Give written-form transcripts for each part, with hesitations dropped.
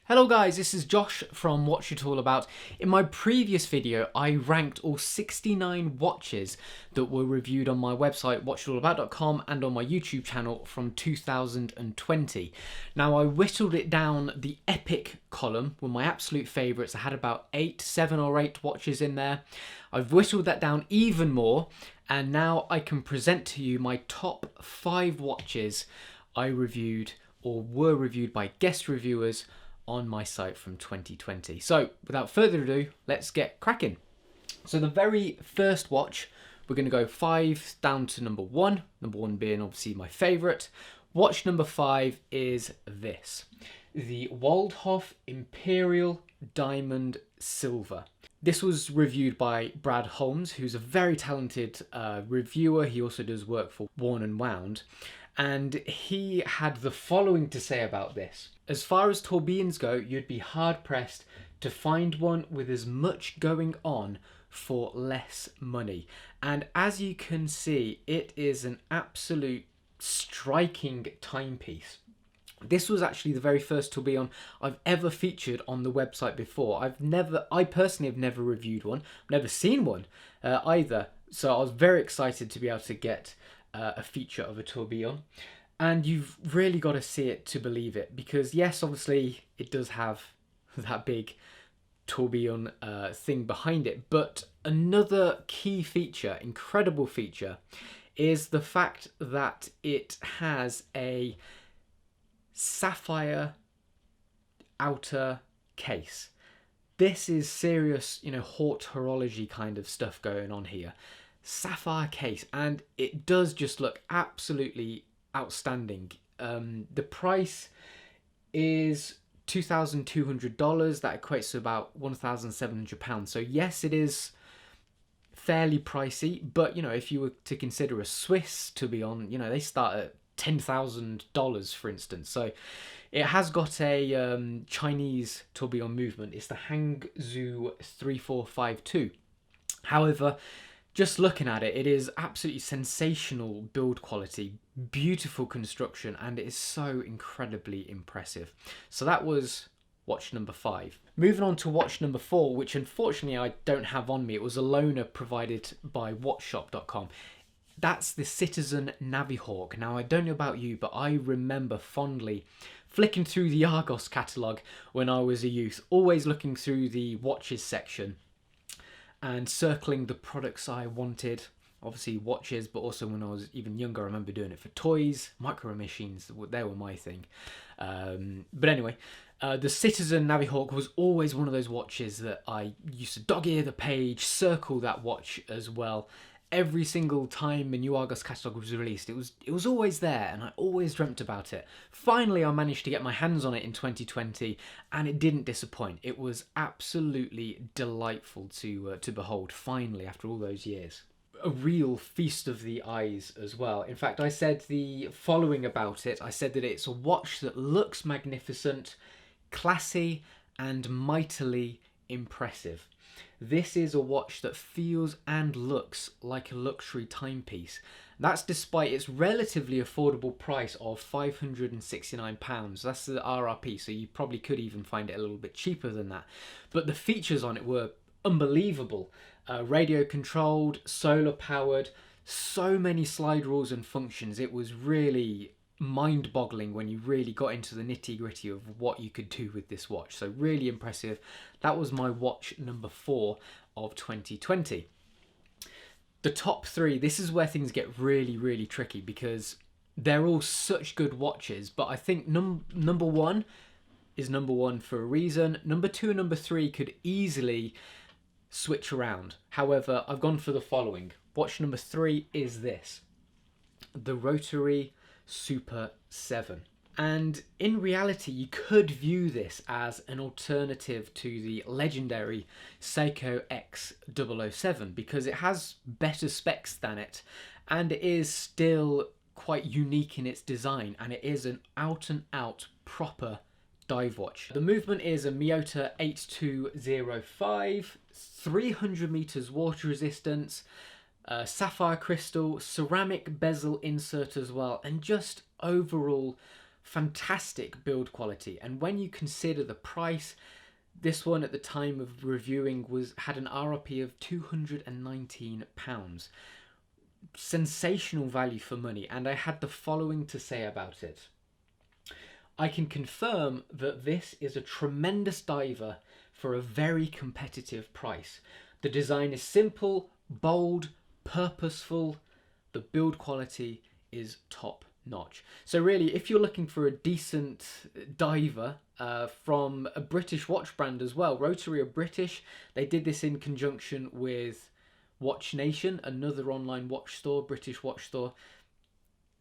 Hello guys, this is Josh from Watch It All About. In my previous video, I ranked all 69 watches that were reviewed on my website, watchitallabout.com, and on my YouTube channel from 2020. Now, I whittled it down. The epic column were my absolute favourites. I had about 7 or 8 watches in there. I've whittled that down even more, and now I can present to you my top 5 watches I reviewed or were reviewed by guest reviewers on my site from 2020. So without further ado, let's get cracking. So the very first watch, we're going to go 5 down to number 1, number 1 being obviously my favourite. Watch number 5 is this, the Waldhoff Imperial Diamond Silver. This was reviewed by Brad Holmes, who's a very talented reviewer. He also does work for Worn and Wound. And he had the following to say about this. As far as tourbillons go, you'd be hard-pressed to find one with as much going on for less money. And as you can see, it is an absolute striking timepiece. This was actually the very first tourbillon I've ever featured on the website before. I personally have never reviewed one, never seen one either. So I was very excited to be able to get a feature of a tourbillon, and you've really got to see it to believe it, because yes, obviously it does have that big tourbillon thing behind it, but another key feature, incredible feature, is the fact that it has a sapphire outer case. This is serious, haute horology kind of stuff going on here. Sapphire case, and it does just look absolutely outstanding. The price is $2,200. That equates to about £1,700. So yes, it is fairly pricey, but if you were to consider a Swiss tourbillon, they start at $10,000 for instance. So it has got a Chinese tourbillon movement. It's the Hangzhou 3452. However, just looking at it, it is absolutely sensational build quality, beautiful construction, and it is so incredibly impressive. So that was watch number 5. Moving on to watch number 4, which unfortunately I don't have on me. It was a loaner provided by watchshop.com. That's the Citizen Navihawk. Now, I don't know about you, but I remember fondly flicking through the Argos catalogue when I was a youth, always looking through the watches section and circling the products I wanted. Obviously watches, but also when I was even younger, I remember doing it for toys, micro machines, they were my thing. But anyway, the Citizen Navihawk was always one of those watches that I used to dog-ear the page, circle that watch as well. Every single time a new Argos catalogue was released, it was always there, and I always dreamt about it. Finally, I managed to get my hands on it in 2020, and it didn't disappoint. It was absolutely delightful to behold, finally, after all those years. A real feast of the eyes as well. In fact, I said the following about it. I said that it's a watch that looks magnificent, classy, and mightily impressive. This is a watch that feels and looks like a luxury timepiece. That's despite its relatively affordable price of £569. That's the RRP, so you probably could even find it a little bit cheaper than that. But the features on it were unbelievable. Radio controlled, solar powered, so many slide rules and functions. It was really mind-boggling when you really got into the nitty-gritty of what you could do with this watch. So really impressive. That was my watch number 4 of 2020. The top 3, this is where things get really, really tricky, because they're all such good watches, but I think number 1 is number 1 for a reason. Number 2 and number 3 could easily switch around. However, I've gone for the following. Watch number 3 is this, the Rotary Super 7. And in reality, you could view this as an alternative to the legendary Seiko X007, because it has better specs than it, and it is still quite unique in its design, and it is an out-and-out proper dive watch. The movement is a Miyota 8205, 300 meters water resistance, sapphire crystal, ceramic bezel insert as well, and just overall fantastic build quality, and when you consider the price, this one at the time of reviewing had an RRP of £219. Sensational value for money, and I had the following to say about it. I can confirm that this is a tremendous diver for a very competitive price. The design is simple, bold, purposeful. The build quality is top notch. So really, if you're looking for a decent diver from a British watch brand as well, Rotary are British. They did this in conjunction with Watch Nation, another online watch store, British watch store.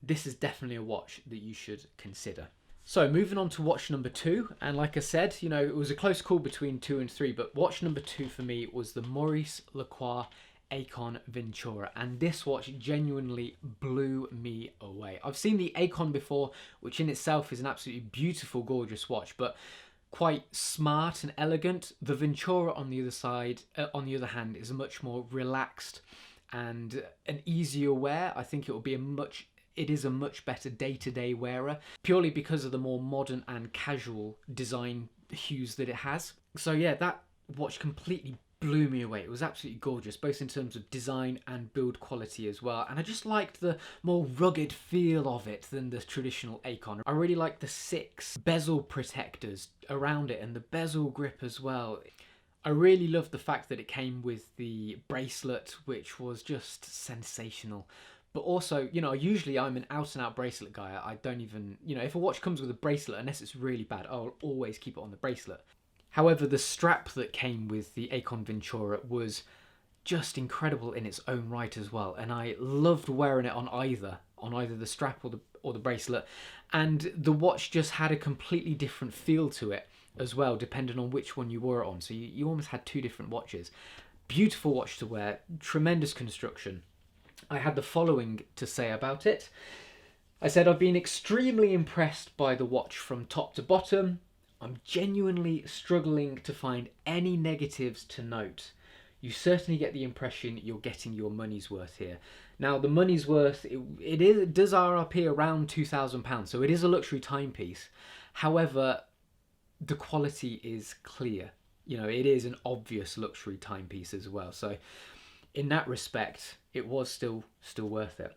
This is definitely a watch that you should consider. So moving on to watch number 2, and like I said, you know, it was a close call between 2 and 3, but watch number 2 for me was the Maurice Lacroix Aconventura, and this watch genuinely blew me away. I've seen the Aikon before, which in itself is an absolutely beautiful, gorgeous watch, but quite smart and elegant. The Ventura on the other hand, is a much more relaxed and an easier wear. I think it is a much better day-to-day wearer, purely because of the more modern and casual design hues that it has. So yeah, that watch completely blew me away. It was absolutely gorgeous, both in terms of design and build quality as well. And I just liked the more rugged feel of it than the traditional Aikon. I really liked the 6 bezel protectors around it and the bezel grip as well. I really loved the fact that it came with the bracelet, which was just sensational. But also, you know, usually I'm an out-and-out bracelet guy. I don't even, you know, if a watch comes with a bracelet, unless it's really bad, I'll always keep it on the bracelet. However, the strap that came with the Aconventura was just incredible in its own right as well, and I loved wearing it on either the strap or the bracelet. And the watch just had a completely different feel to it as well, depending on which one you wore it on. So you almost had 2 different watches. Beautiful watch to wear, tremendous construction. I had the following to say about it. I said, I've been extremely impressed by the watch from top to bottom. I'm genuinely struggling to find any negatives to note. You certainly get the impression you're getting your money's worth here. Now, the money's worth, it does RRP around £2,000, so it is a luxury timepiece. However, the quality is clear. You know, it is an obvious luxury timepiece as well. So in that respect, it was still worth it.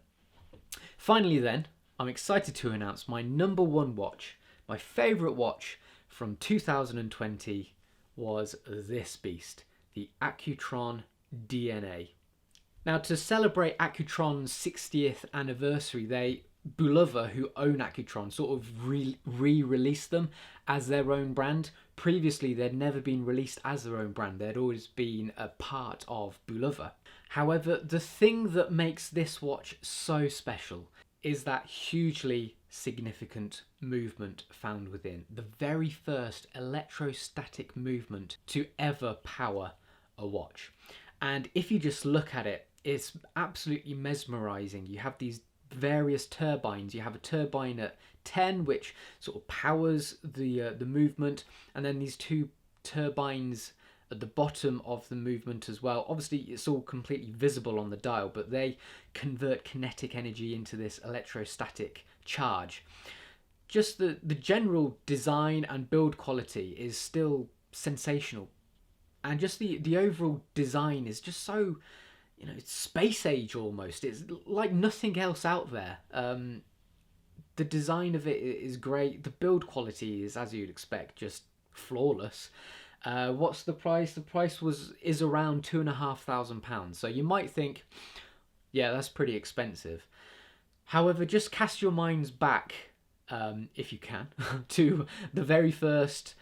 Finally then, I'm excited to announce my number 1 watch. My favourite watch from 2020 was this beast, the Accutron DNA. Now, to celebrate Accutron's 60th anniversary, Bulova, who own Accutron, sort of re-released them as their own brand. Previously, they'd never been released as their own brand. They'd always been a part of Bulova. However, the thing that makes this watch so special is that hugely significant movement found within. The very first electrostatic movement to ever power a watch. And if you just look at it, it's absolutely mesmerizing. You have these various turbines. You have a turbine at 10, which sort of powers the movement, and then these 2 turbines at the bottom of the movement as well. Obviously, it's all completely visible on the dial, but they convert kinetic energy into this electrostatic charge. Just the general design and build quality is still sensational, and just the overall design is just so, you know, it's space age almost. It's like nothing else out there. The design of it is great. The build quality is, as you'd expect, just flawless. What's the price? The price is around £2,500. So you might think, yeah, that's pretty expensive. However, just cast your minds back, if you can, to the very first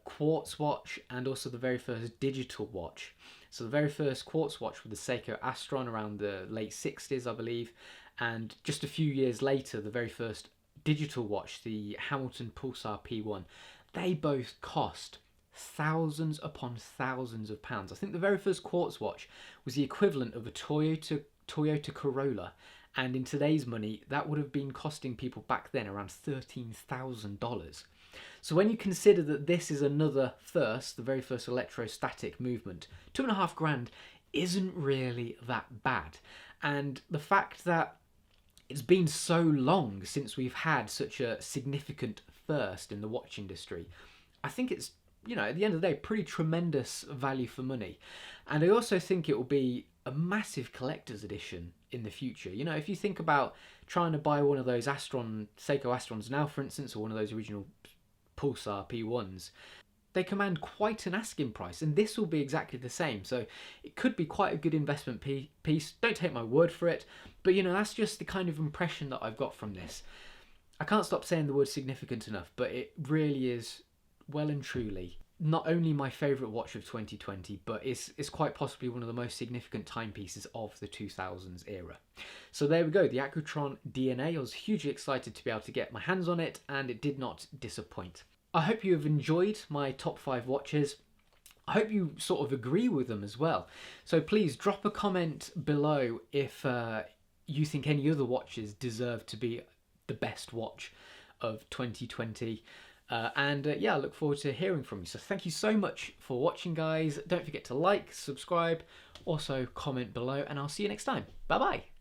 quartz watch and also the very first digital watch. So the very first quartz watch with the Seiko Astron around the late 60s, I believe, and just a few years later, the very first digital watch, the Hamilton Pulsar P1, they both cost thousands upon thousands of pounds. I think the very first quartz watch was the equivalent of a Toyota Corolla, and in today's money, that would have been costing people back then around $13,000. So when you consider that this is another first, the very first electrostatic movement, £2,500 isn't really that bad. And the fact that it's been so long since we've had such a significant first in the watch industry. I think it's, you know, at the end of the day, pretty tremendous value for money. And I also think it will be a massive collector's edition in the future. You know, if you think about trying to buy one of those Seiko Astrons now, for instance, or one of those original Pulsar P1s, they command quite an asking price, and this will be exactly the same. So it could be quite a good investment piece. Don't take my word for it, but you know, that's just the kind of impression that I've got from this. I can't stop saying the word significant enough, but it really is well and truly not only my favourite watch of 2020, but it's quite possibly one of the most significant timepieces of the 2000s era. So there we go, the Accutron DNA. I was hugely excited to be able to get my hands on it, and it did not disappoint. I hope you have enjoyed my top 5 watches. I hope you sort of agree with them as well. So please drop a comment below if you think any other watches deserve to be the best watch of 2020. Yeah, I look forward to hearing from you. So thank you so much for watching, guys. Don't forget to like, subscribe, also comment below, and I'll see you next time. Bye bye.